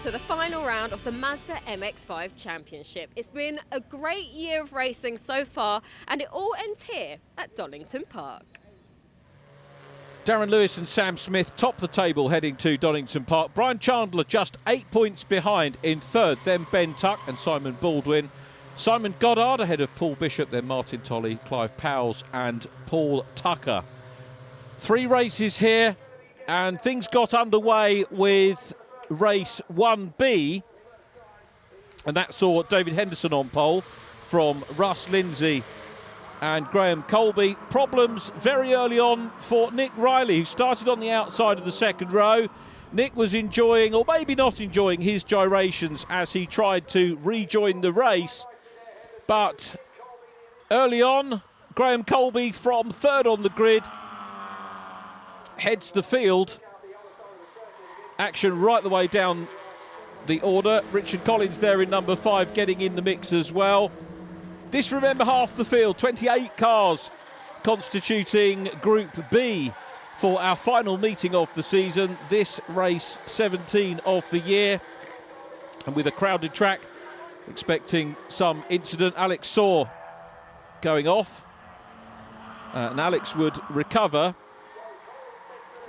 to the final round of the Mazda MX-5 Championship. It's been a great year of racing so far, and it all ends here at Donington Park. Darren Lewis and Sam Smith top the table heading to Donington Park. Brian Chandler just 8 points behind in third, then Ben Tuck and Simon Baldwin. Simon Goddard ahead of Paul Bishop, then Martin Tolley, Clive Powles and Paul Tucker. 3 races here, and things got underway with race 1B, and that saw David Henderson on pole from Russ Lindsay and Graham Colby. Problems very early on for Nick Riley, who started on the outside of the second row. Nick was enjoying, or maybe not enjoying, his gyrations as he tried to rejoin the race. But early on, Graham Colby from third on the grid heads the field. Action right the way down the order. Richard Collins there in number 5 getting in the mix as well. This, remember, half the field, 28 cars constituting Group B for our final meeting of the season. This race 17 of the year. And with a crowded track, expecting some incident. Alex Saw going off. And Alex would recover.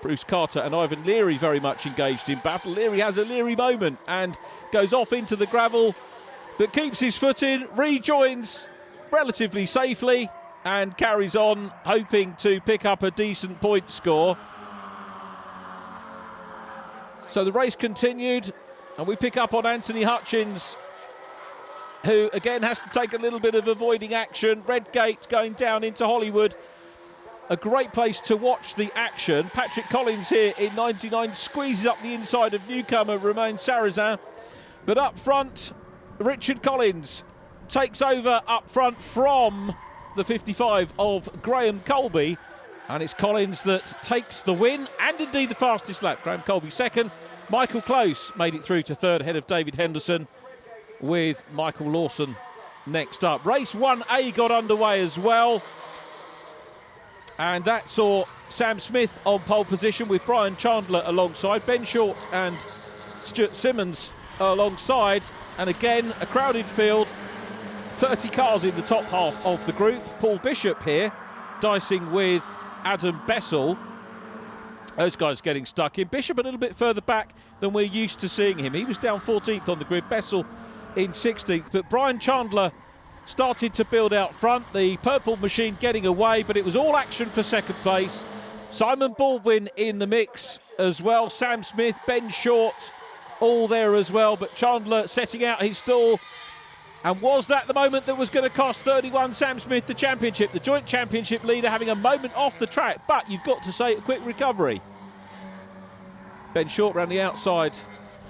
Bruce Carter and Ivan Leary very much engaged in battle. Leary has a Leary moment and goes off into the gravel, but keeps his foot in, rejoins relatively safely and carries on, hoping to pick up a decent point score. So the race continued, and we pick up on Anthony Hutchins, who again has to take a little bit of avoiding action. Redgate going down into Hollywood. A great place to watch the action. Patrick Collins here in 99 squeezes up the inside of newcomer Romain Sarrazin. But up front, Richard Collins takes over up front from the 55 of Graham Colby. And it's Collins that takes the win and indeed the fastest lap. Graham Colby second. Michael Close made it through to third ahead of David Henderson, with Michael Lawson next up. Race 1A got underway as well. And that saw Sam Smith on pole position with Brian Chandler alongside, Ben Short and Stuart Simmons alongside. And again, a crowded field, 30 cars in the top half of the group. Paul Bishop here, dicing with Adam Bessel. Those guys getting stuck in. Bishop a little bit further back than we're used to seeing him. He was down 14th on the grid, Bessel in 16th. But Brian Chandler started to build out front, the purple machine getting away, but it was all action for second place. Simon Baldwin in the mix as well. Sam Smith, Ben Short, all there as well. But Chandler setting out his stall. And was that the moment that was going to cost 31 Sam Smith the championship? The joint championship leader having a moment off the track, but you've got to say a quick recovery. Ben Short round the outside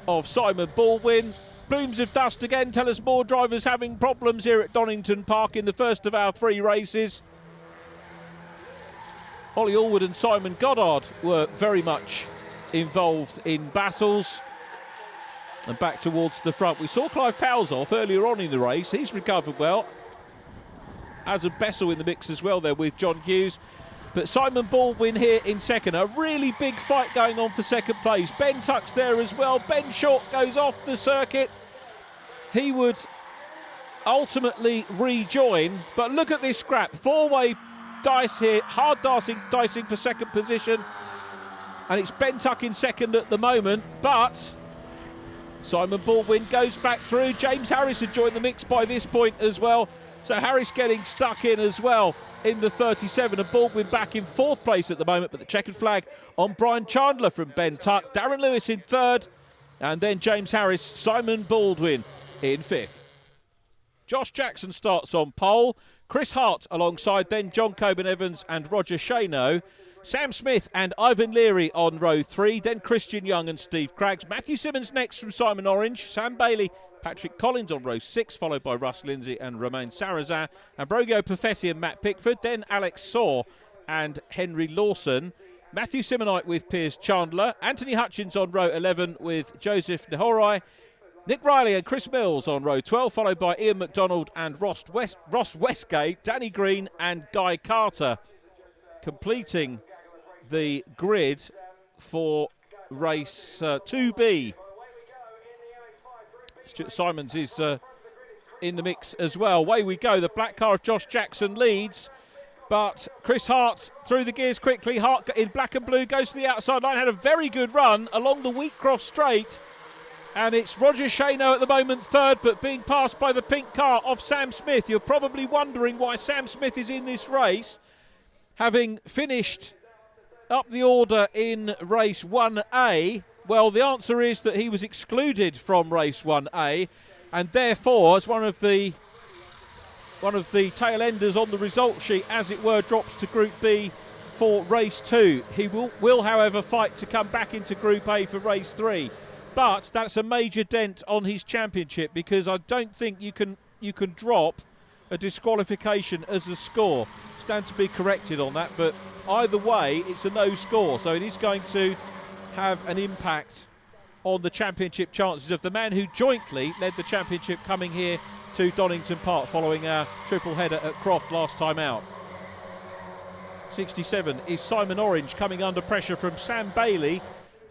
of Simon Baldwin. Plumes of dust again tell us more drivers having problems here at Donington Park in the first of our 3 races. Ollie Allwood and Simon Goddard were very much involved in battles. And back towards the front. We saw Clive Powles off earlier on in the race. He's recovered well. Adam Bessel in the mix as well there with John Hughes. But Simon Baldwin here in second. A really big fight going on for second place. Ben Tuck's there as well. Ben Short goes off the circuit. He would ultimately rejoin. But look at this scrap. 4-way dice here. Hard dicing for second position. And it's Ben Tuck in second at the moment. But Simon Baldwin goes back through. James Harris had joined the mix by this point as well. So Harris getting stuck in as well in the 37, and Baldwin back in 4th place at the moment, but the checkered flag on Brian Chandler from Ben Tuck. Darren Lewis in 3rd, and then James Harris, Simon Baldwin in 5th. Josh Jackson starts on pole. Chris Hart alongside, then John Coburn-Evans and Roger Shano. Sam Smith and Ivan Leary on row 3, then Christian Young and Steve Craggs. Matthew Simmons next from Simon Orange. Sam Bailey, Patrick Collins on row 6, followed by Russ Lindsay and Romain Sarrazin. Ambrogio Perfetti and Matt Pickford, then Alex Saw and Henry Lawson. Matthew Simonite with Piers Chandler. Anthony Hutchins on row 11 with Joseph Nehorai. Nick Riley and Chris Mills on row 12, followed by Ian McDonald and Ross Westgate, Danny Green and Guy Carter, completing the grid for race 2B. Stuart Simons is in the mix as well. Away we go. The black car of Josh Jackson leads. But Chris Hart through the gears quickly. Hart in black and blue goes to the outside line. Had a very good run along the Wheatcroft straight. And it's Roger Shano at the moment third, but being passed by the pink car of Sam Smith. You're probably wondering why Sam Smith is in this race, having finished up the order in race 1A. Well, the answer is that he was excluded from race 1A, and therefore, as one of the tail enders on the result sheet, as it were, drops to Group B for race 2. He will, however, fight to come back into Group A for race 3. But that's a major dent on his championship, because I don't think you can drop a disqualification as a score. Stand to be corrected on that, but either way, it's a no score, so it is going to have an impact on the championship chances of the man who jointly led the championship coming here to Donington Park following our triple header at Croft last time out. 67 is Simon Orange, coming under pressure from Sam Bailey,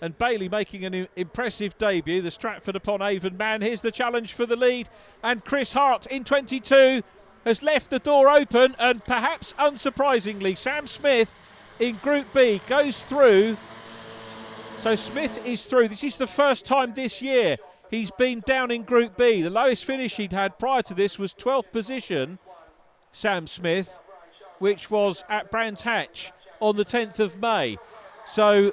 and Bailey making an impressive debut, the Stratford-upon-Avon man. Here's the challenge for the lead, and Chris Hart in 22 has left the door open, and perhaps unsurprisingly, Sam Smith in Group B goes through. So Smith is through. This is the first time this year he's been down in Group B. The lowest finish he'd had prior to this was 12th position, Sam Smith, which was at Brands Hatch on the 10th of May. So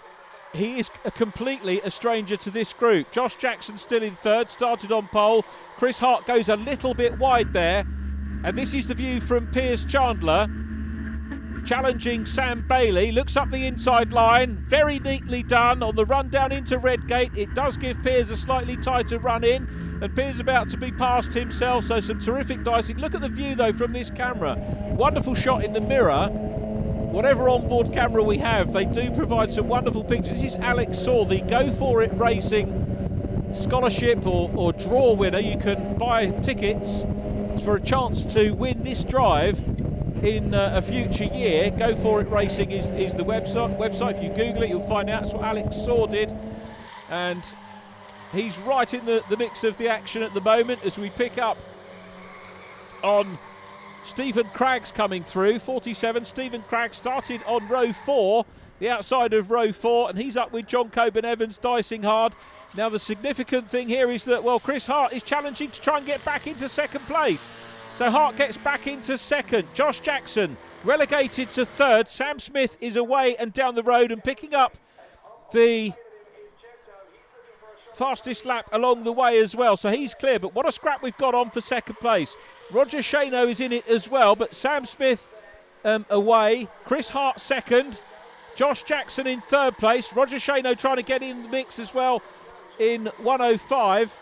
he is completely a stranger to this group. Josh Jackson still in third, started on pole. Chris Hart goes a little bit wide there. And this is the view from Piers Chandler, challenging Sam Bailey. Looks up the inside line, very neatly done on the run down into Redgate. It does give Piers a slightly tighter run in, and Piers about to be passed himself, so some terrific dicing. Look at the view though from this camera. Wonderful shot in the mirror. Whatever onboard camera we have, they do provide some wonderful pictures. This is Alex Saw, the Go For It Racing scholarship or draw winner. You can buy tickets for a chance to win this drive in a future year. Go For It Racing is the website. If you Google it, you'll find out. That's what Alex Saw did, and he's right in the mix of the action at the moment as we pick up on Stephen Craggs coming through. 47, Stephen Craggs started on row 4, the outside of row 4, and he's up with John Coburn Evans dicing hard. Now the significant thing here is that, well, Chris Hart is challenging to try and get back into second place. So Hart gets back into second. Josh Jackson relegated to third. Sam Smith is away and down the road and picking up the fastest lap along the way as well. So he's clear, but what a scrap we've got on for second place. Roger Shano is in it as well, but Sam Smith away. Chris Hart second. Josh Jackson in third place. Roger Shano trying to get in the mix as well in 105.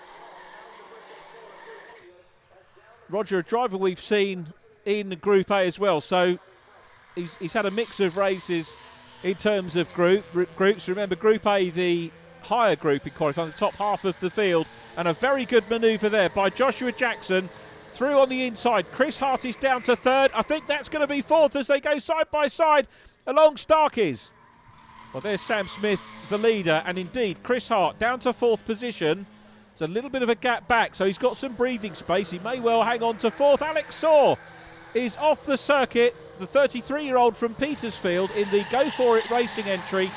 Roger, a driver we've seen in Group A as well, so he's had a mix of races in terms of groups. Remember, Group A, the higher group in qualifying, the top half of the field, and a very good manoeuvre there by Joshua Jackson through on the inside. Chris Hart is down to third. I think that's going to be fourth as they go side by side along Starkeys. Well, there's Sam Smith, the leader, and indeed Chris Hart down to fourth position. It's a little bit of a gap back, so he's got some breathing space. He may well hang on to fourth. Alex Saw is off the circuit. The 33-year-old from Petersfield in the Go For It Racing entry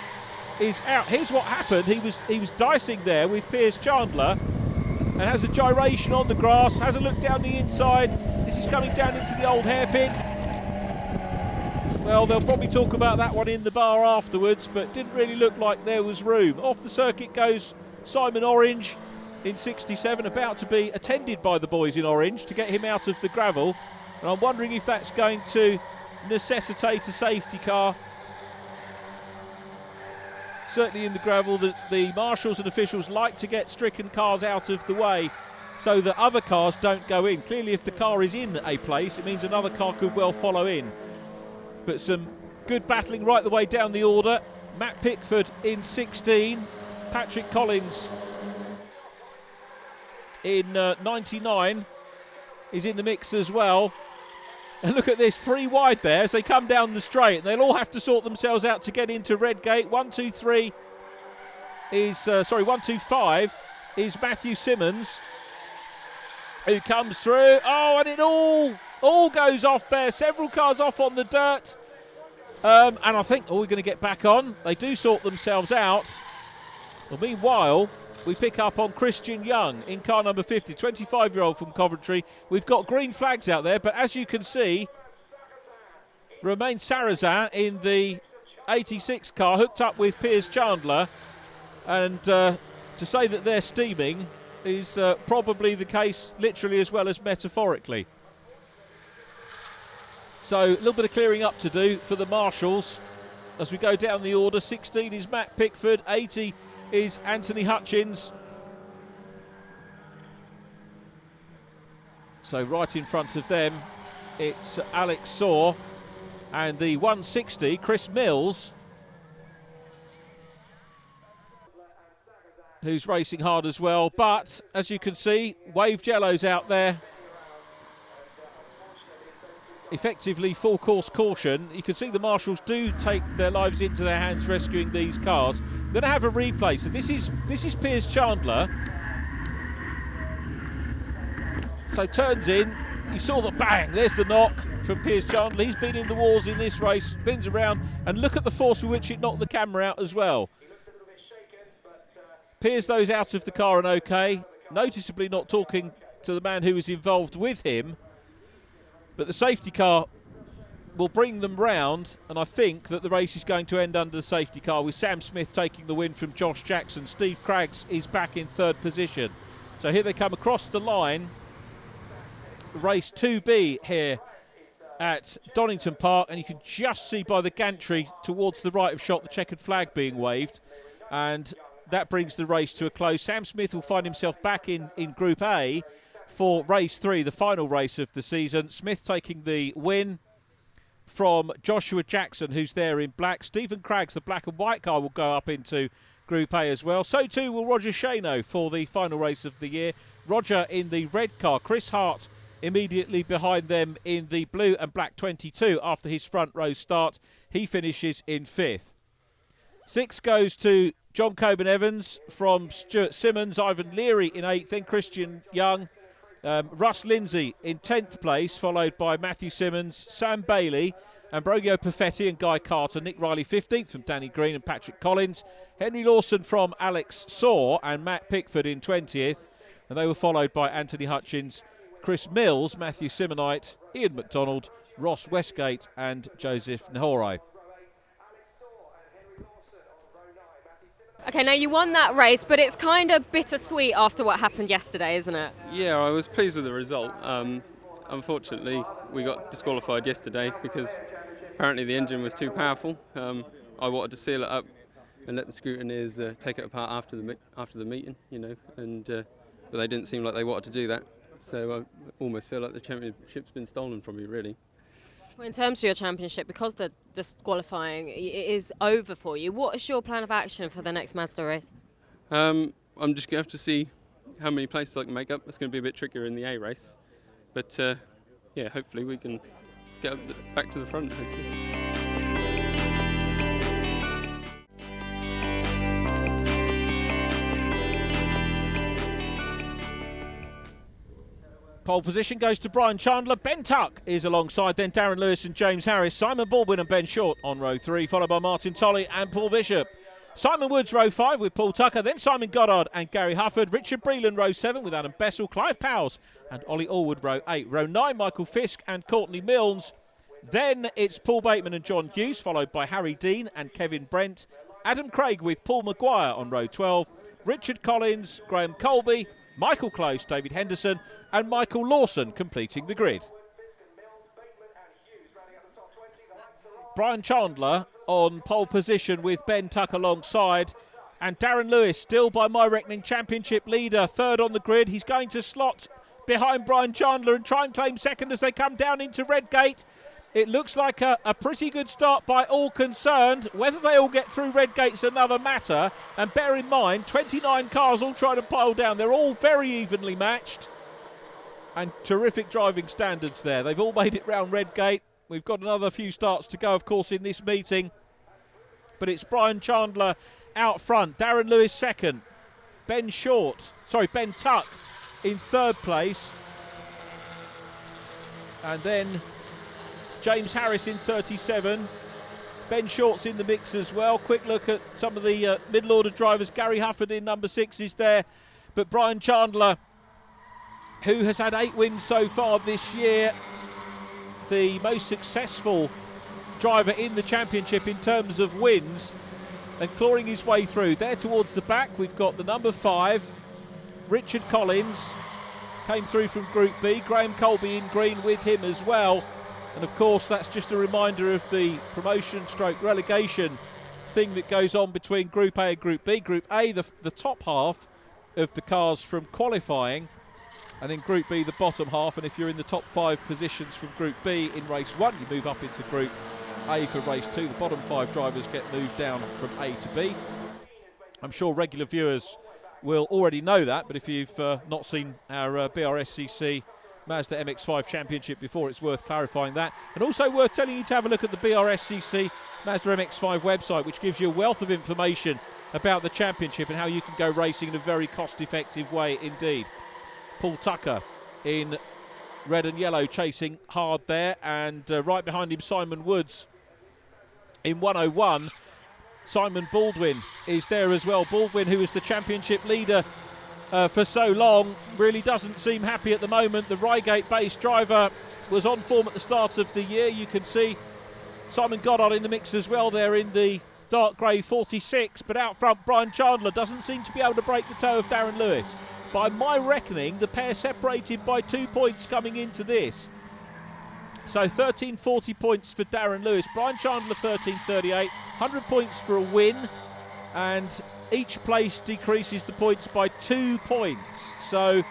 is out. Here's what happened. He was dicing there with Piers Chandler and has a gyration on the grass, has a look down the inside. This is coming down into the old hairpin. Well, they'll probably talk about that one in the bar afterwards, but didn't really look like there was room. Off the circuit goes Simon Orange in 67, about to be attended by the boys in orange to get him out of the gravel. And I'm wondering if that's going to necessitate a safety car. Certainly in the gravel, the marshals and officials like to get stricken cars out of the way so that other cars don't go in. Clearly, if the car is in a place, it means another car could well follow in. But some good battling right the way down the order. Matt Pickford in 16, Patrick Collins in 99 is in the mix as well. And look at this, 3 wide there as they come down the straight. They'll all have to sort themselves out to get into Redgate. 125 is Matthew Simmons. who comes through. Oh, and it all goes off there. Several cars off on the dirt. And I think, we're going to get back on. They do sort themselves out. Well, meanwhile, we pick up on Christian Young in car number 50, 25-year-old from Coventry. We've got green flags out there, but as you can see, Romain Sarrazin in the 86 car hooked up with Piers Chandler, and to say that they're steaming is probably the case literally as well as metaphorically. So a little bit of clearing up to do for the marshals as we go down the order. 16 is Matt Pickford, 80 is Anthony Hutchins. So right in front of them it's Alex Saw, and the 160 Chris Mills, who's racing hard as well. But as you can see, waved yellows out there, effectively full course caution. You can see the marshals do take their lives into their hands rescuing these cars. We're going to have a replay. So this is Piers Chandler. So turns in, you saw the bang, there's the knock from Piers Chandler. He's been in the wars in this race, spins around, and look at the force with which it knocked the camera out as well. Piers those out of the car and okay, noticeably not talking to the man who was involved with him. But the safety car will bring them round, and I think that the race is going to end under the safety car with Sam Smith taking the win from Josh Jackson. Steve Craggs is back in third position. So here they come across the line. Race 2B here at Donington Park, and you can just see by the gantry towards the right of shot the checkered flag being waved, and that brings the race to a close. Sam Smith will find himself back in Group A for race 3, the final race of the season. Smith taking the win from Joshua Jackson, who's there in black. Stephen Craggs, the black and white car, will go up into Group A as well. So too will Roger Shano for the final race of the year. Roger in the red car. Chris Hart immediately behind them in the blue and black 22 after his front row start. He finishes in 5th. 6 goes to John Coburn Evans from Stuart Simmons. Ivan Leary in 8th, then Christian Young. Russ Lindsay in 10th place, followed by Matthew Simmons, Sam Bailey, Ambrogio Perfetti and Guy Carter. Nick Riley 15th from Danny Green and Patrick Collins. Henry Lawson from Alex Saw and Matt Pickford in 20th. And they were followed by Anthony Hutchins, Chris Mills, Matthew Simonite, Ian McDonald, Ross Westgate and Joseph Nahori. Okay, now you won that race, but it's kind of bittersweet after what happened yesterday, isn't it? Yeah, I was pleased with the result. Unfortunately, we got disqualified yesterday because apparently the engine was too powerful. I wanted to seal it up and let the scrutineers take it apart after the meeting, you know, and but they didn't seem like they wanted to do that. So I almost feel like the championship's been stolen from me, really. Well, in terms of your championship, because the disqualifying is over for you, what is your plan of action for the next Mazda race? I'm just going to have to see how many places I can make up. It's going to be a bit trickier in the A race. But yeah, hopefully we can get back to the front, hopefully. Pole position goes to Brian Chandler. Ben Tuck is alongside, then Darren Lewis and James Harris. Simon Baldwin and Ben Short on row 3, followed by Martin Tolley and Paul Bishop. Simon Woods row 5 with Paul Tucker, then Simon Goddard and Gary Hufford. Richard Breland row 7 with Adam Bessel, Clive Powles and Ollie Allwood row 8. Row 9, Michael Fisk and Courtney Milnes. Then it's Paul Bateman and John Hughes, followed by Harry Dean and Kevin Brent. Adam Craig with Paul Maguire on row 12. Richard Collins, Graham Colby, Michael Close, David Henderson and Michael Lawson completing the grid. Brian Chandler on pole position with Ben Tuck alongside, and Darren Lewis still by my reckoning championship leader, third on the grid. He's going to slot behind Brian Chandler and try and claim second as they come down into Redgate. It looks like a pretty good start by all concerned. Whether they all get through Redgate's another matter, and bear in mind 29 cars all trying to pile down. They're all very evenly matched and terrific driving standards there. They've all made it round Redgate. We've got another few starts to go, of course, in this meeting. But it's Brian Chandler out front. Darren Lewis second. Ben Tuck in third place. And then James Harris in 37. Ben Short's in the mix as well. Quick look at some of the middle order drivers. Gary Hufford in number 6 is there. But Brian Chandler, who has had 8 wins so far this year, the most successful driver in the championship in terms of wins, and clawing his way through. There towards the back we've got the number 5, Richard Collins, came through from Group B. Graham Colby in green with him as well. And of course that's just a reminder of the promotion stroke relegation thing that goes on between Group A and Group B. Group A, the top half of the cars from qualifying, and in Group B the bottom half. And if you're in the top 5 positions from Group B in race 1, you move up into Group A for race 2. The bottom 5 drivers get moved down from A to B. I'm sure regular viewers will already know that, but if you've not seen our BRSCC Mazda MX-5 Championship before, it's worth clarifying that. And also worth telling you to have a look at the BRSCC Mazda MX-5 website, which gives you a wealth of information about the championship and how you can go racing in a very cost-effective way indeed. Paul Tucker in red and yellow chasing hard there, and right behind him Simon Woods in 101. Simon Baldwin is there as well. Baldwin, who is the championship leader for so long, really doesn't seem happy at the moment. The Reigate-based driver was on form at the start of the year. You can see Simon Goddard in the mix as well there in the dark grey 46, but out front Brian Chandler doesn't seem to be able to break the toe of Darren Lewis. By my reckoning, the pair separated by 2 points coming into this. So 1340 points for Darren Lewis. Brian Chandler 1338, 100 points for a win, and each place decreases the points by 2 points. So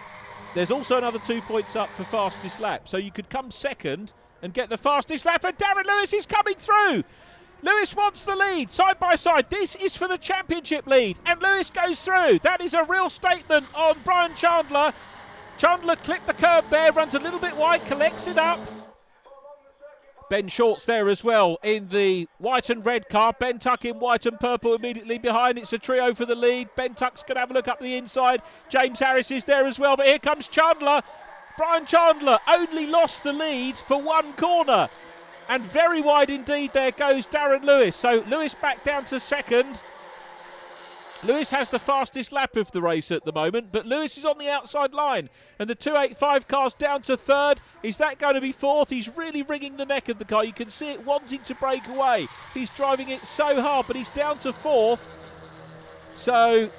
there's also another 2 points up for fastest lap. So you could come second and get the fastest lap, and Darren Lewis is coming through. Lewis wants the lead, side by side. This is for the championship lead, and Lewis goes through. That is a real statement on Brian Chandler. Chandler clipped the curb there, runs a little bit wide, collects it up. Ben Short's there as well in the white and red car. Ben Tuck in white and purple immediately behind. It's a trio for the lead. Ben Tuck's going to have a look up the inside. James Harris is there as well, but here comes Chandler. Brian Chandler only lost the lead for 1 corner. And very wide indeed there goes Darren Lewis. So Lewis back down to second. Lewis has the fastest lap of the race at the moment, but Lewis is on the outside line. And the 285 car's down to third. Is that going to be fourth? He's really wringing the neck of the car. You can see it wanting to break away. He's driving it so hard, but he's down to fourth. So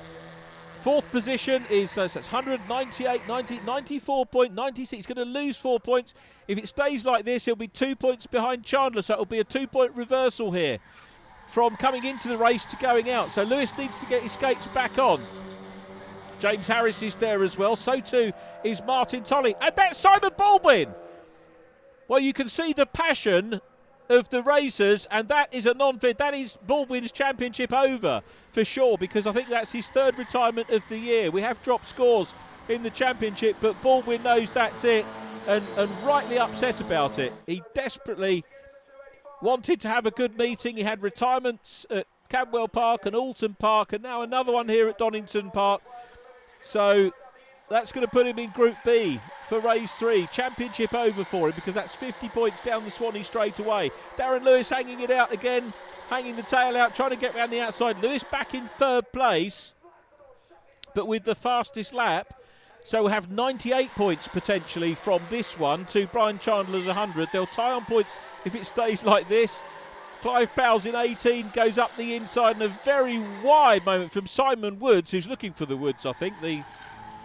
fourth position is that's 198, 90, 94.96. He's going to lose 4 points. If it stays like this, he'll be 2 points behind Chandler. So it'll be a 2-point reversal here from coming into the race to going out. So Lewis needs to get his skates back on. James Harris is there as well. So too is Martin Tolley. And that's Simon Baldwin. Well, you can see the passion of the racers, and that is a non-fit. That is Baldwin's championship over for sure, because I think that's his 3rd retirement of the year. We have dropped scores in the championship, but Baldwin knows that's it, and rightly upset about it. He desperately wanted to have a good meeting. He had retirements at Cadwell Park and Alton Park, and now another one here at Donington Park. So that's going to put him in Group B for race 3. Championship over for him, because that's 50 points down the Swanee straight away. Darren Lewis hanging it out again, hanging the tail out, trying to get round the outside. Lewis back in 3rd place, but with the fastest lap. So we'll have 98 points potentially from this one to Brian Chandler's 100. They'll tie on points if it stays like this. Clive Powell's in 18, goes up the inside, and a very wide moment from Simon Woods, who's looking for the Woods, I think, the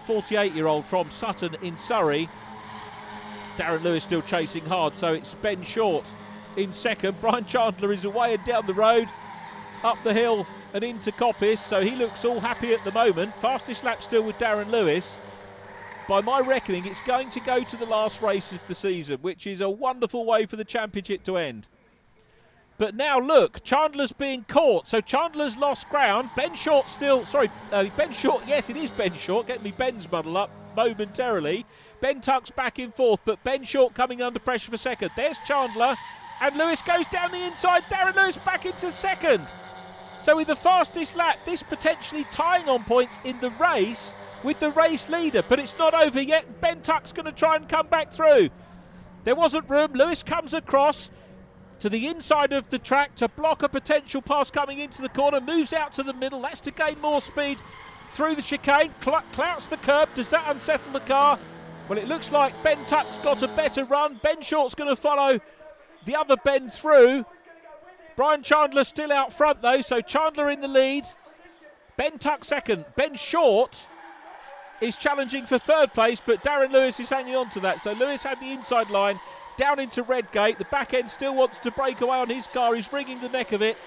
48-year-old from Sutton in Surrey. Darren Lewis still chasing hard, so it's Ben Short in 2nd. Brian Chandler is away and down the road, up the hill and into Coppice, so he looks all happy at the moment. Fastest lap still with Darren Lewis. By my reckoning, it's going to go to the last race of the season, which is a wonderful way for the championship to end. But now look, Chandler's being caught, so Chandler's lost ground. Ben Short still, Ben Short, yes it is Ben Short, getting me Ben's muddle up momentarily. Ben Tuck's back in 4th, but Ben Short coming under pressure for 2nd. There's Chandler, and Lewis goes down the inside. Darren Lewis back into 2nd. So with the fastest lap, this potentially tying on points in the race with the race leader, but it's not over yet. Ben Tuck's going to try and come back through. There wasn't room. Lewis comes across to the inside of the track to block a potential pass coming into the corner, moves out to the middle. That's to gain more speed through the chicane, clouts the curb. Does that unsettle the car? Well, it looks like Ben Tuck's got a better run. Ben Short's going to follow the other Ben through. Brian Chandler still out front though, so Chandler in the lead. Ben Tuck second. Ben Short is challenging for third place, but Darren Lewis is hanging on to that. So Lewis had the inside line down into Redgate. The back end still wants to break away on his car. He's wringing the neck of it.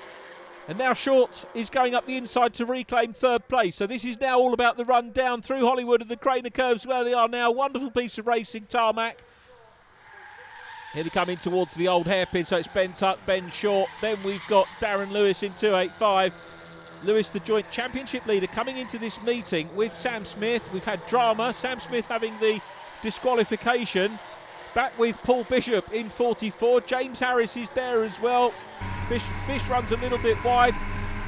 And now Short is going up the inside to reclaim third place. So this is now all about the run down through Hollywood and the Craner curves where they are now. Wonderful piece of racing, tarmac. Here they come in towards the old hairpin. So it's Ben Tuck, Ben Short. Then we've got Darren Lewis in 285. Lewis, the joint championship leader, coming into this meeting with Sam Smith. We've had drama. Sam Smith having the disqualification. Back with Paul Bishop in 44. James Harris is there as well. Bish runs a little bit wide.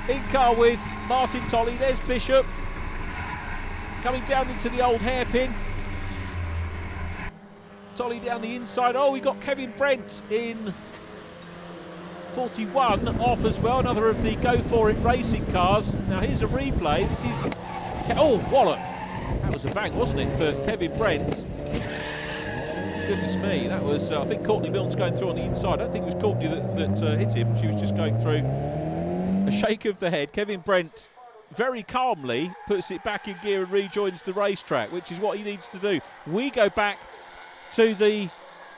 In car with Martin Tolley. There's Bishop. Coming down into the old hairpin. Tolley down the inside. Oh, we got Kevin Brent in 41 off as well. Another of the Go For It racing cars. Now here's a replay. This is... Oh, wallop. That was a bang, wasn't it, for Kevin Brent? Goodness me, that was, I think Courtney Milne's going through on the inside. I don't think it was Courtney that hit him. She was just going through. A shake of the head. Kevin Brent very calmly puts it back in gear and rejoins the racetrack, which is what he needs to do. We go back to the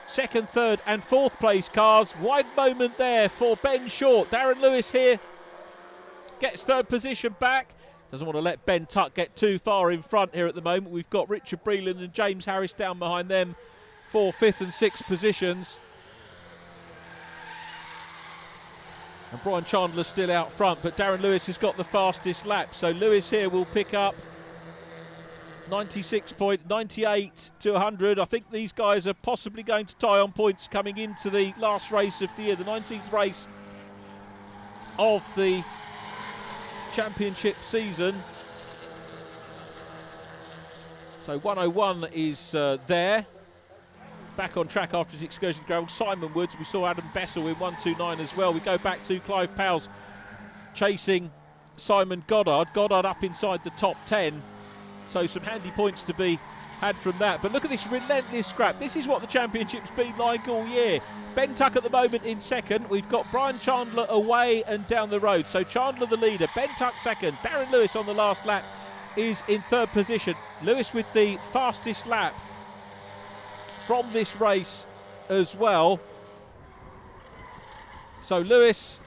second, third and fourth place cars. Wide moment there for Ben Short. Darren Lewis here gets third position back. Doesn't want to let Ben Tuck get too far in front here at the moment. We've got Richard Breland and James Harris down behind them for fifth and sixth positions. And Brian Chandler's still out front, but Darren Lewis has got the fastest lap. So Lewis here will pick up 96.98 to 100. I think these guys are possibly going to tie on points coming into the last race of the year, the 19th race of the championship season. So 101 is there. Back on track after his excursion to gravel. Simon Woods, we saw Adam Bessel in 129 as well. We go back to Clive Powell's chasing Simon Goddard. Goddard up inside the top 10. So some handy points to be had from that. But look at this relentless scrap. This is what the championship's been like all year. Ben Tuck at the moment in second. We've got Brian Chandler away and down the road. So Chandler the leader, Ben Tuck second. Darren Lewis on the last lap is in third position. Lewis with the fastest lap from this race as well. So Lewis,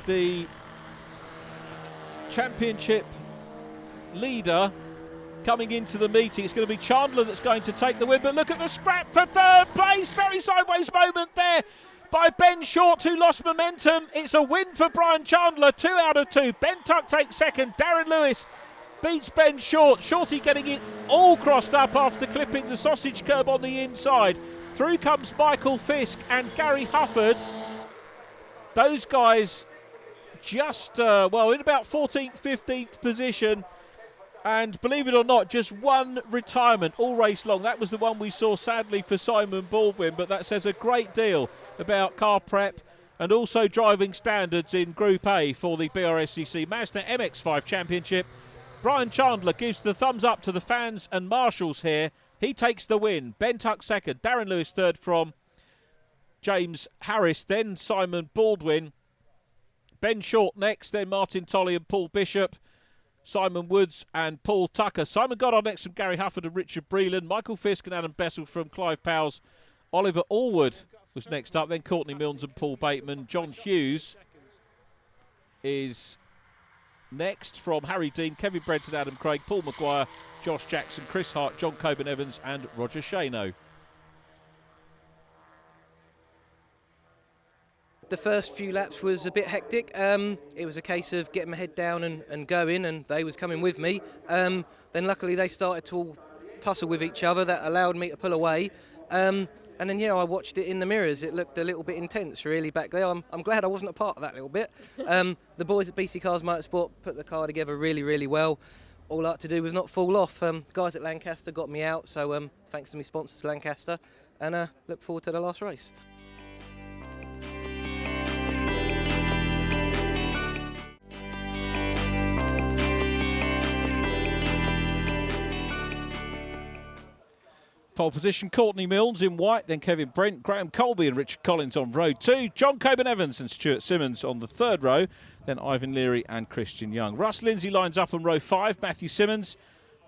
the championship leader, coming into the meeting. It's going to be Chandler that's going to take the win, but look at the scrap for third place. Very sideways moment there by Ben Short, who lost momentum. It's a win for Brian Chandler, 2 out of 2. Ben Tuck takes second. Darren Lewis beats Ben Short. Shorty getting it all crossed up after clipping the sausage curb on the inside. Through comes Michael Fisk and Gary Hufford. Those guys just, in about 14th, 15th position. And believe it or not, just one retirement all race long. That was the one we saw sadly for Simon Baldwin, but that says a great deal about car prep and also driving standards in Group A for the BRSCC Mazda MX-5 Championship. Brian Chandler gives the thumbs up to the fans and marshals here. He takes the win. Ben Tuck second. Darren Lewis third from James Harris. Then Simon Baldwin. Ben Short next. Then Martin Tolley and Paul Bishop. Simon Woods and Paul Tucker. Simon Goddard next from Gary Hufford and Richard Breland. Michael Fisk and Adam Bessel from Clive Powell's. Oliver Allwood was next up. Then Courtney Milnes and Paul Bateman. John Hughes is next from Harry Dean, Kevin Brent and Adam Craig, Paul Maguire, Josh Jackson, Chris Hart, John Coburn-Evans and Roger Shano. The first few laps was a bit hectic. It was a case of getting my head down and going, and they was coming with me. Then luckily they started to all tussle with each other. That allowed me to pull away. And then, I watched it in the mirrors. It looked a little bit intense, really, back there. I'm glad I wasn't a part of that little bit. The boys at BC Cars Motorsport put the car together really, really well. All I had to do was not fall off. Guys at Lancaster got me out, so thanks to my sponsors, Lancaster. and look forward to the last race. Pole position, Courtney Milnes in white, then Kevin Brent, Graham Colby and Richard Collins on row 2. John Coburn-Evans and Stuart Simmons on the 3rd row. Then Ivan Leary and Christian Young. Russ Lindsay lines up on row 5. Matthew Simmons,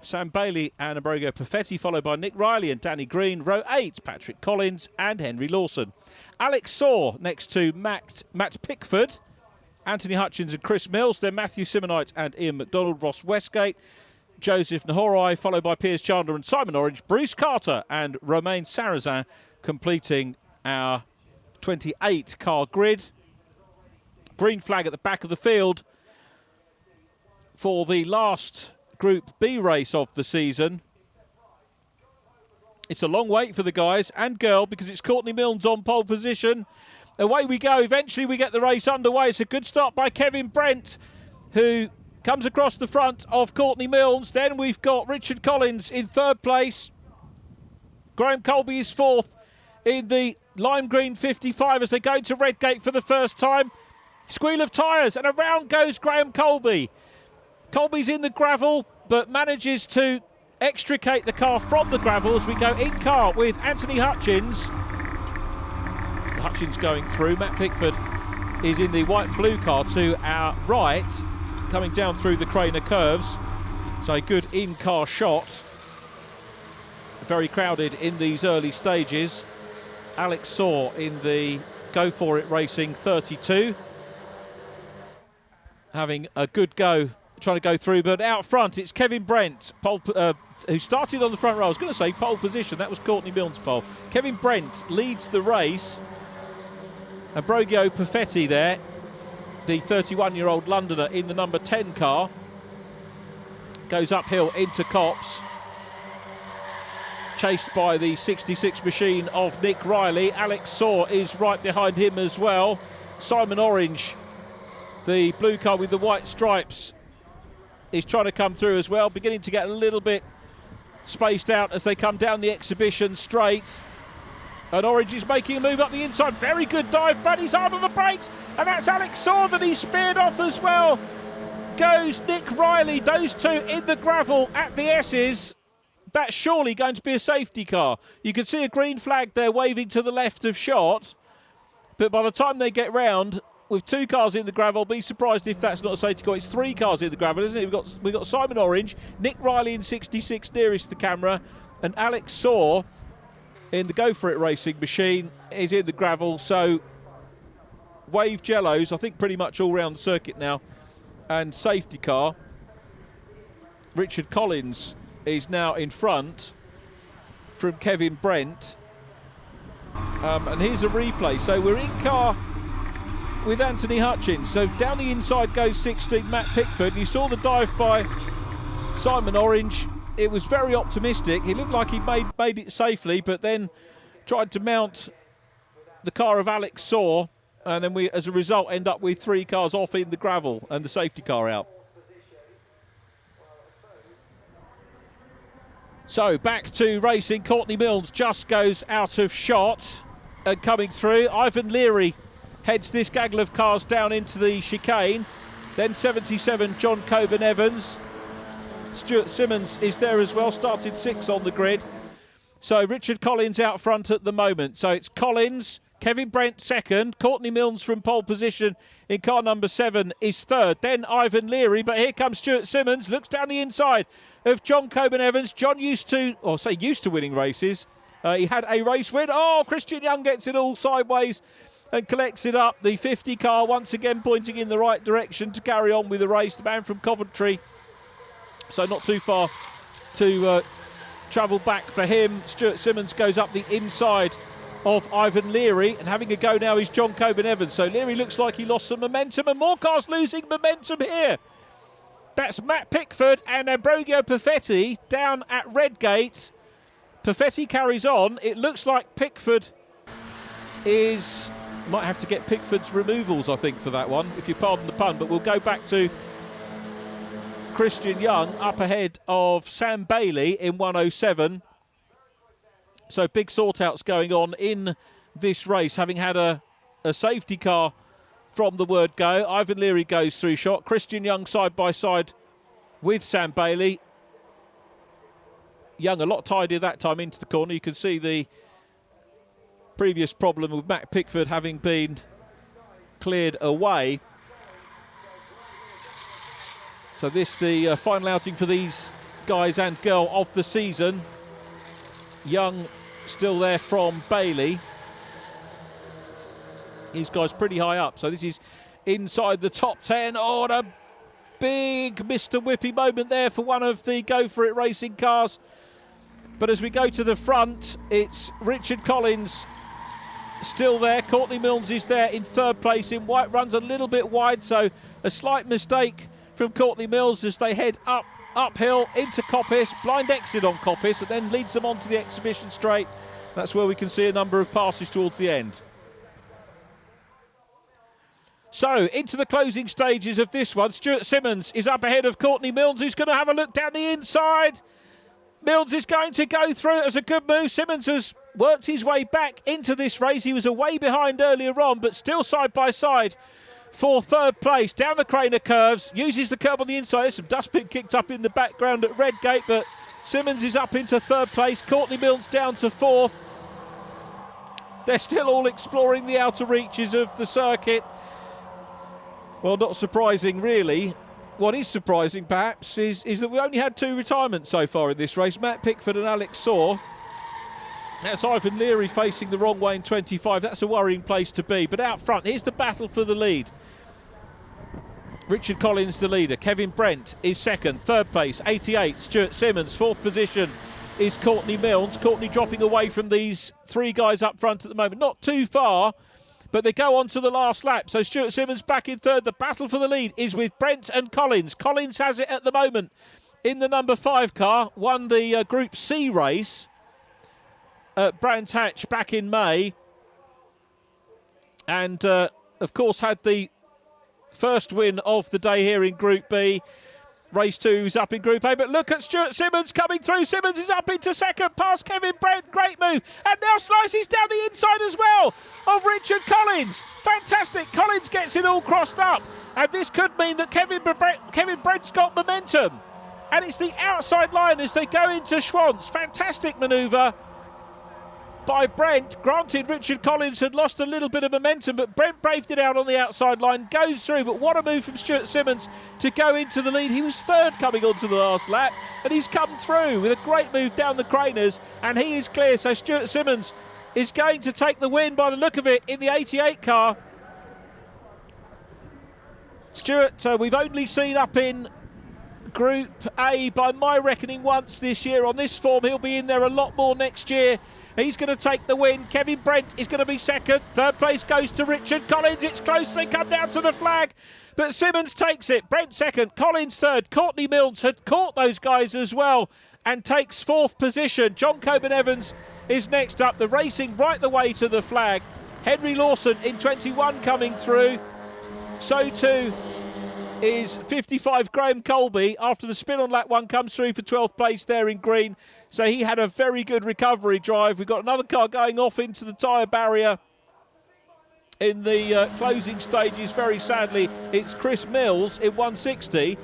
Sam Bailey and Ambrogio Perfetti, followed by Nick Riley and Danny Green. Row 8, Patrick Collins and Henry Lawson. Alex Saw next to Matt Pickford, Anthony Hutchins and Chris Mills. Then Matthew Simonite and Ian McDonald, Ross Westgate. Joseph Nahorai, followed by Piers Chandler and Simon Orange, Bruce Carter and Romain Sarrazin completing our 28-car grid. Green flag at the back of the field for the last Group B race of the season. It's a long wait for the guys and girl because it's Courtney Milnes on pole position. Away we go. Eventually we get the race underway. It's a good start by Kevin Brent, who comes across the front of Courtney Milnes. Then we've got Richard Collins in 3rd place. Graham Colby is 4th in the lime green 55 as they go to Redgate for the first time. Squeal of tyres and around goes Graham Colby. Colby's in the gravel but manages to extricate the car from the gravel as we go in car with Anthony Hutchins. Hutchins going through. Matt Pickford is in the white and blue car to our right, coming down through the Craner curves. So a good in-car shot. Very crowded in these early stages. Alex Saw in the Go For It Racing 32. Having a good go, trying to go through, but out front it's Kevin Brent, who started on the front row. I was going to say pole position, that was Courtney Milnes' pole. Kevin Brent leads the race. Ambrogio Perfetti there, the 31-year-old Londoner in the number 10 car, goes uphill into Copse, chased by the 66 machine of Nick Riley. Alex Saw is right behind him as well. Simon Orange, the blue car with the white stripes, is trying to come through as well, beginning to get a little bit spaced out as they come down the exhibition straight. And Orange is making a move up the inside. Very good dive, but he's hard on the brakes. And that's Alex Saw that he speared off as well. Goes Nick Riley. Those two in the gravel at the S's. That's surely going to be a safety car. You can see a green flag there waving to the left of shot. But by the time they get round, with 2 cars in the gravel, I'll be surprised if that's not a safety car. It's 3 cars in the gravel, isn't it? We've got Simon Orange, Nick Riley in 66 nearest the camera, and Alex Saw in the Go For It Racing machine is in the gravel. So wave jellos, I think, pretty much all round the circuit now, and safety car. Richard Collins is now in front from Kevin Brent, and here's a replay. So we're in car with Anthony Hutchins. So down the inside goes 16 Matt Pickford. You saw the dive by Simon Orange. It was very optimistic. He looked like he made it safely, but then tried to mount the car of Alex Saw, and then we, as a result, end up with 3 cars off in the gravel and the safety car out. So back to racing. Courtney Milnes just goes out of shot, and coming through, Ivan Leary heads this gaggle of cars down into the chicane. Then 77 John Coburn-Evans. Stuart Simmons is there as well, started 6th on the grid. So Richard Collins out front at the moment. So it's Collins, Kevin Brent 2nd, Courtney Milnes from pole position in car number 7 is 3rd. Then Ivan Leary, but here comes Stuart Simmons, looks down the inside of John Coburn-Evans. John used to winning races. He had a race win. Oh, Christian Young gets it all sideways and collects it up. The 50 car once again pointing in the right direction to carry on with the race. The man from Coventry, so not too far to travel back for him. Stuart Simmons goes up the inside of Ivan Leary, and having a go now is John Coburn-Evans. So Leary looks like he lost some momentum, and more cars losing momentum here. That's Matt Pickford and Ambrogio Perfetti down at Redgate. Perfetti carries on. It looks like Pickford might have to get Pickford's removals, I think, for that one, if you pardon the pun. But we'll go back to Christian Young up ahead of Sam Bailey in 107. So big sort-outs going on in this race, having had a safety car from the word go. Ivan Leary goes through shot. Christian Young side by side with Sam Bailey. Young a lot tidier that time into the corner. You can see the previous problem with Matt Pickford having been cleared away. So this the final outing for these guys and girl of the season. Young still there from Bailey. These guys pretty high up, so this is inside the top 10. Oh, and a big Mr. Whippy moment there for one of the Go For It racing cars. But as we go to the front, it's Richard Collins still there. Courtney Milnes is there in third place in white. Runs a little bit wide, so a slight mistake from Courtney Milnes as they head uphill into Coppice. Blind exit on Coppice, and then leads them onto the exhibition straight. That's where we can see a number of passes towards the end. So, into the closing stages of this one. Stuart Simmons is up ahead of Courtney Milnes, who's going to have a look down the inside. Milnes is going to go through it as a good move. Simmons has worked his way back into this race. He was away behind earlier on, but still side by side for third place. Down the Craner curves, uses the curb on the inside. There's some dustbin kicked up in the background at Redgate, but Simmons is up into third place. Courtney Milnes down to fourth. They're still all exploring the outer reaches of the circuit. Well, not surprising, really. What is surprising, perhaps, is that we only had 2 retirements so far in this race. Matt Pickford and Alex Saw. That's Ivan Leary facing the wrong way in 25. That's a worrying place to be. But out front, here's the battle for the lead. Richard Collins, the leader. Kevin Brent is second. Third place, 88. Stuart Simmons. Fourth position is Courtney Milnes. Courtney dropping away from these 3 guys up front at the moment. Not too far, but they go on to the last lap. So Stuart Simmons back in third. The battle for the lead is with Brent and Collins. Collins has it at the moment in the number 5 car. Won the Group C race at Brands Hatch back in May. And, of course, had the first win of the day here in Group B. Race 2's up in Group A, but look at Stuart Simmons coming through. Simmons is up into second, past Kevin Brent. Great move, and now slices down the inside as well of Richard Collins. Fantastic. Collins gets it all crossed up, and this could mean that Kevin Brent's got momentum, and it's the outside line as they go into Schwantz. Fantastic manoeuvre by Brent. Granted, Richard Collins had lost a little bit of momentum, but Brent braved it out on the outside line, goes through. But what a move from Stuart Simmons to go into the lead. He was third coming onto the last lap, and he's come through with a great move down the Craners, and he is clear. So Stuart Simmons is going to take the win by the look of it in the 88 car. Stuart, we've only seen up in Group A by my reckoning once this year. On this form, he'll be in there a lot more next year. He's going to take the win. Kevin Brent is going to be second. Third place goes to Richard Collins. It's close. They come down to the flag. But Simmons takes it. Brent second. Collins third. Courtney Milnes had caught those guys as well and takes fourth position. John Coburn Evans is next up. The racing right the way to the flag. Henry Lawson in 21 coming through. So too is 55 Graham Colby after the spin on lap 1 comes through for 12th place there in green. So he had a very good recovery drive. We've got another car going off into the tyre barrier in the closing stages. Very sadly, it's Chris Mills in 160,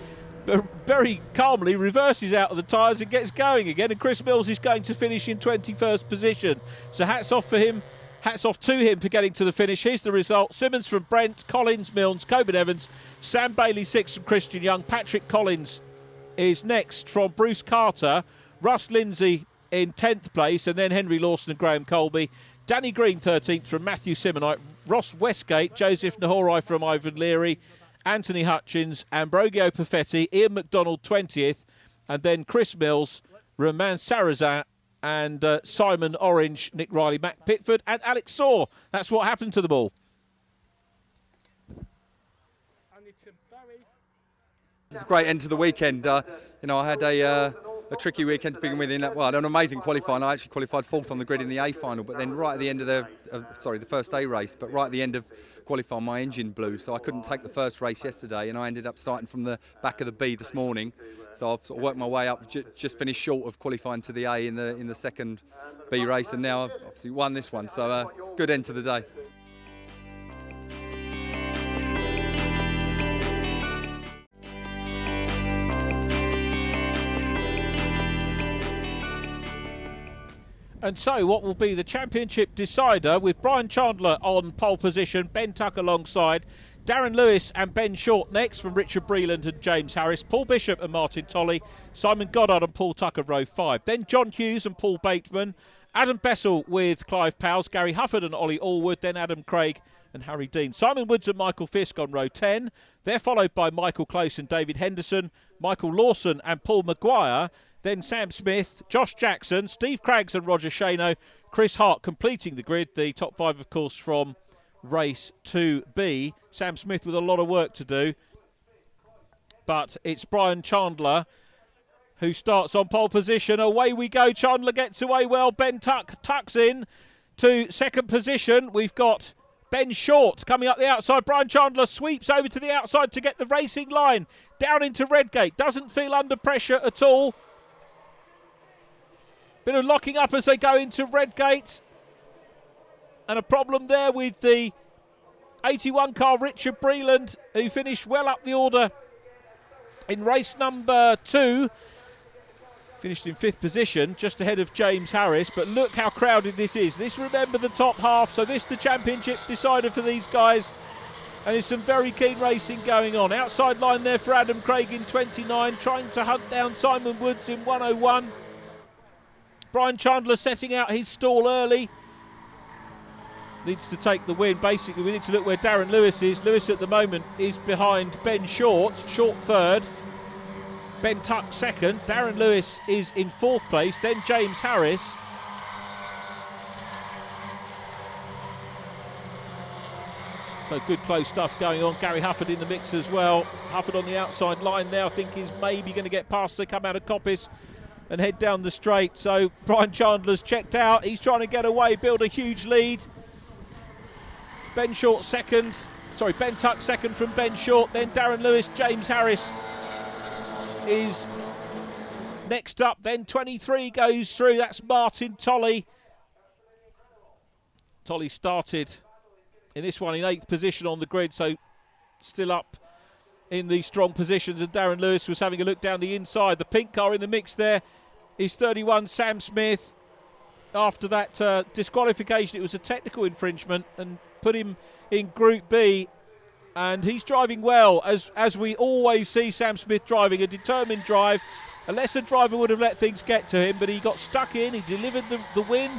but very calmly reverses out of the tyres and gets going again. And Chris Mills is going to finish in 21st position. So hats off for him. Hats off to him for getting to the finish. Here's the result. Simmons from Brent, Collins, Milnes, Coburn Evans, Sam Bailey 6th from Christian Young. Patrick Collins is next from Bruce Carter. Russ Lindsay in 10th place, and then Henry Lawson and Graham Colby. Danny Green 13th from Matthew Simonite. Ross Westgate, Joseph Nahorai from Ivan Leary, Anthony Hutchins, Ambrogio Perfetti, Ian McDonald 20th, and then Chris Mills, Romain Sarrazin, and Simon Orange, Nick Riley, Matt Pickford, and Alex Saw. That's what happened to them all. It's a great end to the weekend. I had a tricky weekend to begin with in that. Well, I had an amazing qualifying. I actually qualified 4th on the grid in the A final, but then right at the end of the first A race, but right at the end of qualifying, my engine blew, so I couldn't take the first race yesterday, and I ended up starting from the back of the B this morning. So I've sort of worked my way up, just finished short of qualifying to the A in the second B race, and now I've obviously won this one. So good end to the day. And so what will be the championship decider, with Brian Chandler on pole position, Ben Tuck alongside, Darren Lewis and Ben Short next from Richard Breland and James Harris, Paul Bishop and Martin Tolley, Simon Goddard and Paul Tucker row 5. Then John Hughes and Paul Bateman, Adam Bessel with Clive Powell, Gary Hufford and Ollie Allwood, then Adam Craig and Harry Dean. Simon Woods and Michael Fisk on row 10. They're followed by Michael Close and David Henderson, Michael Lawson and Paul Maguire, then Sam Smith, Josh Jackson, Steve Craggs and Roger Shano, Chris Hart completing the grid. The top 5, of course, from race 2B. Sam Smith with a lot of work to do. But it's Brian Chandler who starts on pole position. Away we go. Chandler gets away well. Ben tucks in to second position. We've got Ben Short coming up the outside. Brian Chandler sweeps over to the outside to get the racing line. Down into Redgate. Doesn't feel under pressure at all. Bit of locking up as they go into Redgate. And a problem there with the 81 car Richard Breland, who finished well up the order in race number 2. Finished in 5th position, just ahead of James Harris. But look how crowded this is. This, remember, the top half. So this the championship decider for these guys. And there's some very keen racing going on. Outside line there for Adam Craig in 29, trying to hunt down Simon Woods in 101. Brian Chandler setting out his stall early. Needs to take the win. Basically, we need to look where Darren Lewis is. Lewis at the moment is behind Ben Short. Short 3rd. Ben Tuck 2nd. Darren Lewis is in 4th place. Then James Harris. So good close stuff going on. Gary Hufford in the mix as well. Hufford on the outside line now, I think is maybe going to get past. They come out of Coppice and head down the straight. So Brian Chandler's checked out. He's trying to get away, build a huge lead. Ben Short 2nd. Sorry, Ben Tuck 2nd from Ben Short. Then Darren Lewis, James Harris is next up. Then 23 goes through. That's Martin Tolley. Tolley started in this one in 8th position on the grid, so still up in the strong positions. And Darren Lewis was having a look down the inside. The pink car in the mix there is 31, Sam Smith. After that disqualification, it was a technical infringement and put him in Group B. And he's driving well, as we always see Sam Smith driving, a determined drive. A lesser driver would have let things get to him, but he got stuck in. He delivered the win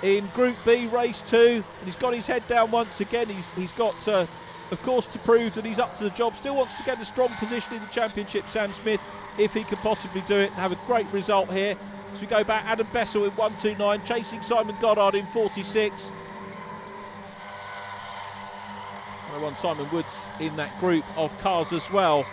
in Group B, race 2. And he's got his head down once again. He's got, of course, to prove that he's up to the job. Still wants to get a strong position in the championship, Sam Smith, if he can possibly do it and have a great result here. As we go back, Adam Bessel in 129, chasing Simon Goddard in 46. I want Simon Woods in that group of cars as well.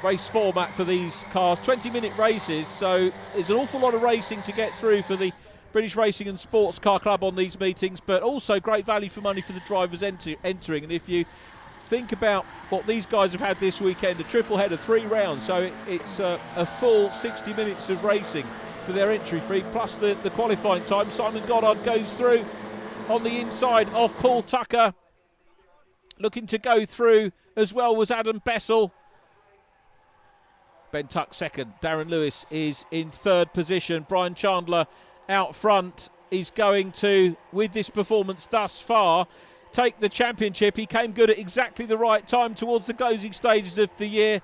Race format for these cars, 20-minute races, so there's an awful lot of racing to get through for the British Racing and Sports Car Club on these meetings, but also great value for money for the drivers entering. And if you think about what these guys have had this weekend, a triple header, 3 rounds, so it's a full 60 minutes of racing for their entry fee, plus the qualifying time. Simon Goddard goes through on the inside of Paul Tucker. Looking to go through as well was Adam Bessel. Ben Tuck 2nd. Darren Lewis is in 3rd position. Brian Chandler out front is going to, with this performance thus far, take the championship. He came good at exactly the right time towards the closing stages of the year.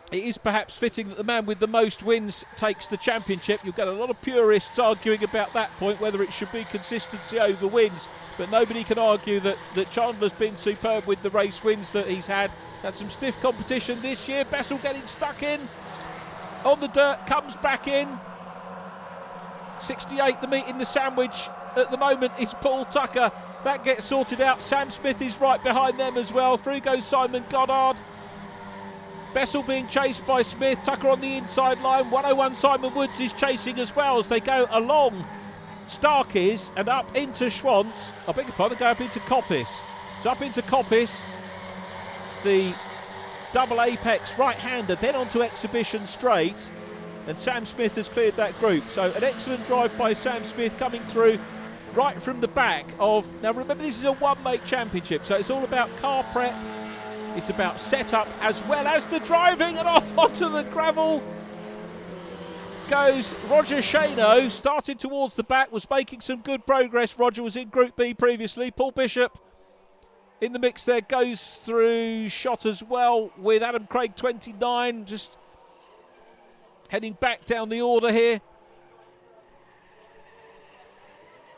It is perhaps fitting that the man with the most wins takes the championship. You'll get a lot of purists arguing about that point, whether it should be consistency over wins. But nobody can argue that Chandler's been superb with the race wins that he's had. Had some stiff competition this year. Bessel getting stuck in on the dirt, comes back in. 68, the meat in the sandwich at the moment is Paul Tucker. That gets sorted out. Sam Smith is right behind them as well. Through goes Simon Goddard. Bessel being chased by Smith. Tucker on the inside line. 101 Simon Woods is chasing as well as they go along Starkey's and up into Schwantz. I beg your pardon, go up into Coppice. So up into Coppice, the double apex right-hander, then onto exhibition straight, and Sam Smith has cleared that group. So an excellent drive by Sam Smith coming through right from the back of, now remember this is a one-make championship, so it's all about car prep, it's about setup as well as the driving, and off onto the gravel goes Roger Shano, started towards the back, was making some good progress. Roger was in Group B previously. Paul Bishop in the mix there, goes through shot as well with Adam Craig 29, just heading back down the order here.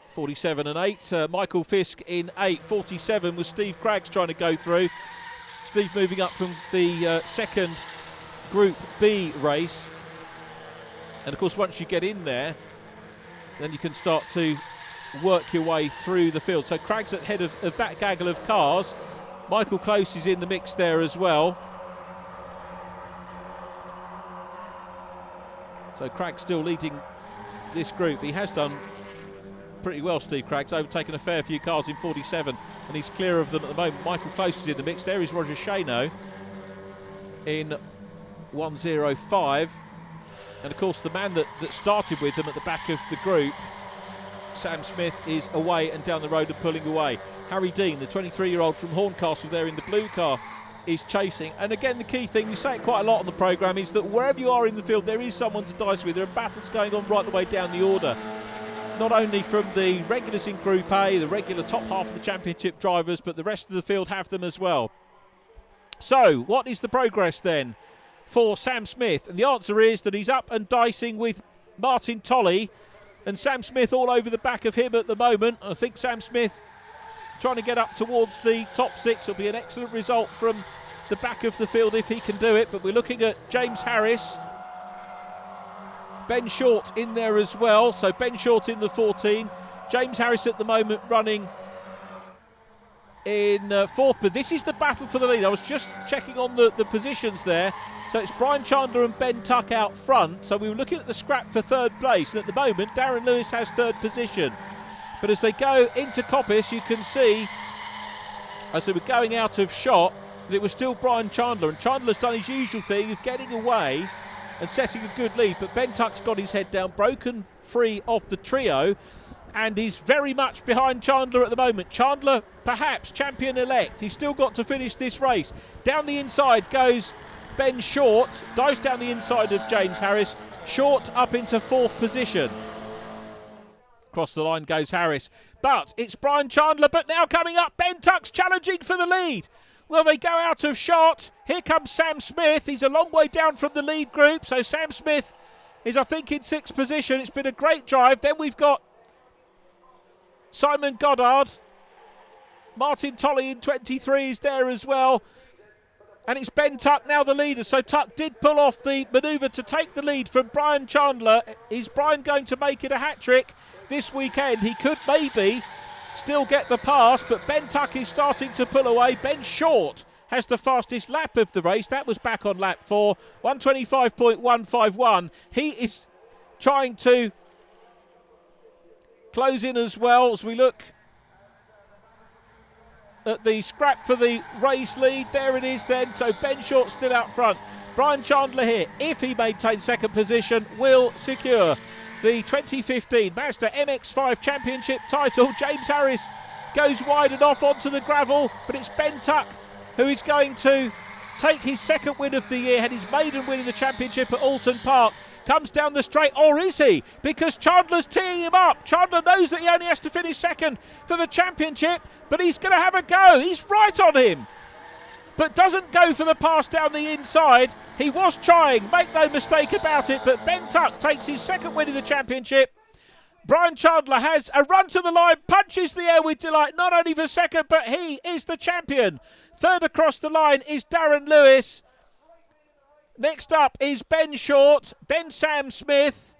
47 and 8. Michael Fisk in 8. 47 was Steve Craggs trying to go through. Steve moving up from the second Group B race. And of course, once you get in there, then you can start to work your way through the field. So Craggs at head of that gaggle of cars. Michael Close is in the mix there as well. So Craggs still leading this group. He has done pretty well, Steve Craggs, overtaken a fair few cars in 47, and he's clear of them at the moment. Michael Close is in the mix. There is Roger Shano in 105. And of course, the man that started with them at the back of the group, Sam Smith, is away and down the road and pulling away. Harry Dean, the 23-year-old from Horncastle there in the blue car, is chasing. And again, the key thing, we say it quite a lot on the programme, is that wherever you are in the field, there is someone to dice with. There are battles going on right the way down the order. Not only from the regulars in Group A, the regular top half of the championship drivers, but the rest of the field have them as well. So, what is the progress then for Sam Smith? And the answer is that he's up and dicing with Martin Tolley, and Sam Smith all over the back of him at the moment. I think Sam Smith trying to get up towards the top 6 will be an excellent result from the back of the field if he can do it. But we're looking at James Harris, Ben Short in there as well. So Ben Short in the 14, James Harris at the moment running in 4th, but this is the battle for the lead. I was just checking on the positions there. So it's Brian Chandler and Ben Tuck out front. So we were looking at the scrap for 3rd place, and at the moment Darren Lewis has 3rd position. But as they go into Coppice, you can see, as they were going out of shot, that it was still Brian Chandler, and Chandler's done his usual thing of getting away and setting a good lead, but Ben Tuck's got his head down, broken free of the trio, and he's very much behind Chandler at the moment. Chandler, perhaps champion-elect. He's still got to finish this race. Down the inside goes Ben Short, dives down the inside of James Harris. Short up into 4th position. Across the line goes Harris, but it's Brian Chandler, but now coming up, Ben Tuck's challenging for the lead. Well, they go out of shot. Here comes Sam Smith. He's a long way down from the lead group, so Sam Smith is, I think, in 6th position. It's been a great drive. Then we've got Simon Goddard. Martin Tolley in 23 is there as well. And it's Ben Tuck now the leader. So Tuck did pull off the manoeuvre to take the lead from Brian Chandler. Is Brian going to make it a hat-trick this weekend? He could maybe still get the pass, but Ben Tuck is starting to pull away. Ben Short has the fastest lap of the race. That was back on lap 4, 125.151. He is trying to close in as well as we look at the scrap for the race lead. There it is then. So Ben Short still out front. Brian Chandler here, if he maintains 2nd position, will secure the 2015 Mazda MX-5 Championship title. James Harris goes wide and off onto the gravel, but it's Ben Tuck who is going to take his 2nd win of the year, had his maiden win in the championship at Alton Park. Comes down the straight, or is he? Because Chandler's teeing him up. Chandler knows that he only has to finish 2nd for the championship, but he's going to have a go. He's right on him, but doesn't go for the pass down the inside. He was trying, make no mistake about it, but Ben Tuck takes his 2nd win in the championship. Brian Chandler has a run to the line, punches the air with delight, not only for 2nd, but he is the champion. 3rd across the line is Darren Lewis. Next up is Ben Short, then Sam Smith.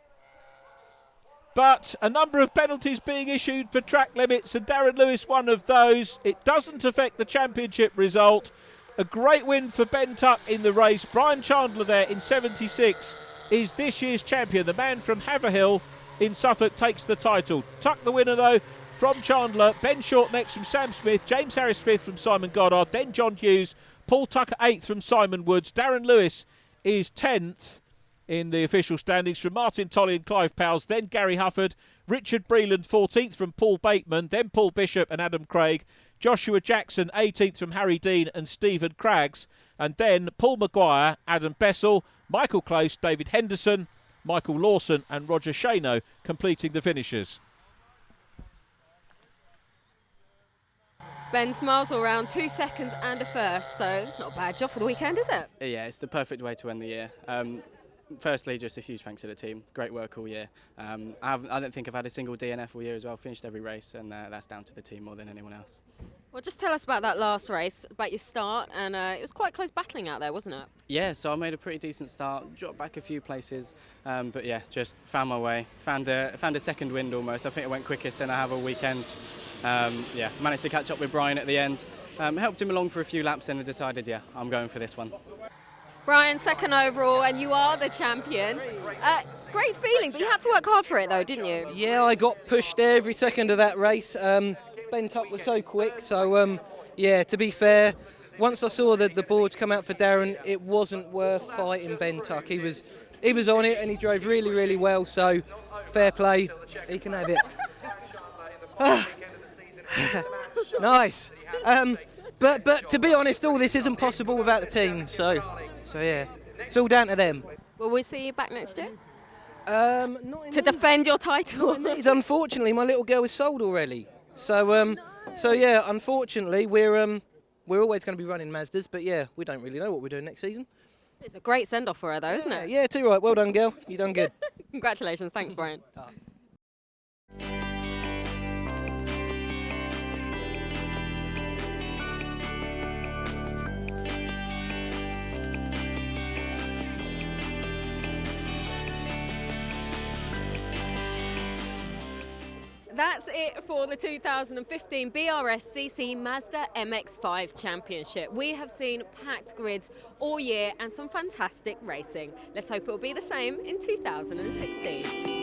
But a number of penalties being issued for track limits, and Darren Lewis one of those. It doesn't affect the championship result. A great win for Ben Tuck in the race. Brian Chandler there in 76 is this year's champion. The man from Haverhill in Suffolk takes the title. Tuck the winner though from Chandler, Ben Short next from Sam Smith, James Harris 5th from Simon Goddard, then John Hughes, Paul Tucker 8th from Simon Woods, Darren Lewis is 10th in the official standings from Martin Tolley and Clive Powles, then Gary Hufford, Richard Breland 14th from Paul Bateman, then Paul Bishop and Adam Craig, Joshua Jackson 18th from Harry Dean and Stephen Craggs, and then Paul Maguire, Adam Bessel, Michael Close, David Henderson, Michael Lawson and Roger Shano completing the finishes. Ben smiles all round, 2 seconds and a first, so it's not a bad job for the weekend, is it? Yeah, it's the perfect way to end the year. Firstly, just a huge thanks to the team. Great work all year. I don't think I've had a single DNF all year as well. Finished every race, and that's down to the team more than anyone else. Well, just tell us about that last race, about your start, and it was quite close battling out there, wasn't it? Yeah, so I made a pretty decent start, dropped back a few places, but yeah, just found my way. Found a second wind almost. I think it went quickest in I have all weekend. Yeah, managed to catch up with Brian at the end. Helped him along for a few laps, and I decided, yeah, I'm going for this one. Brian, second overall, and you are the champion. Great feeling, but you had to work hard for it though, didn't you? Yeah, I got pushed every second of that race. Ben Tuck was so quick, so yeah, to be fair, once I saw the boards come out for Darren, it wasn't worth fighting Ben Tuck. He was on it and he drove really, really well, so fair play, he can have it. Nice. But to be honest, all this isn't possible without the team, so yeah, it's all down to them. Will we see you back next year? Not in To defend your title? Unfortunately, my little girl is sold already. So yeah, unfortunately, we're always going to be running Mazdas, but yeah, we don't really know what we're doing next season. It's a great send-off for her though, isn't it? Yeah, too right. Well done, girl. You done good. Congratulations. Thanks, Brian. That's it for the 2015 BRSCC Mazda MX-5 Championship. We have seen packed grids all year and some fantastic racing. Let's hope it will be the same in 2016.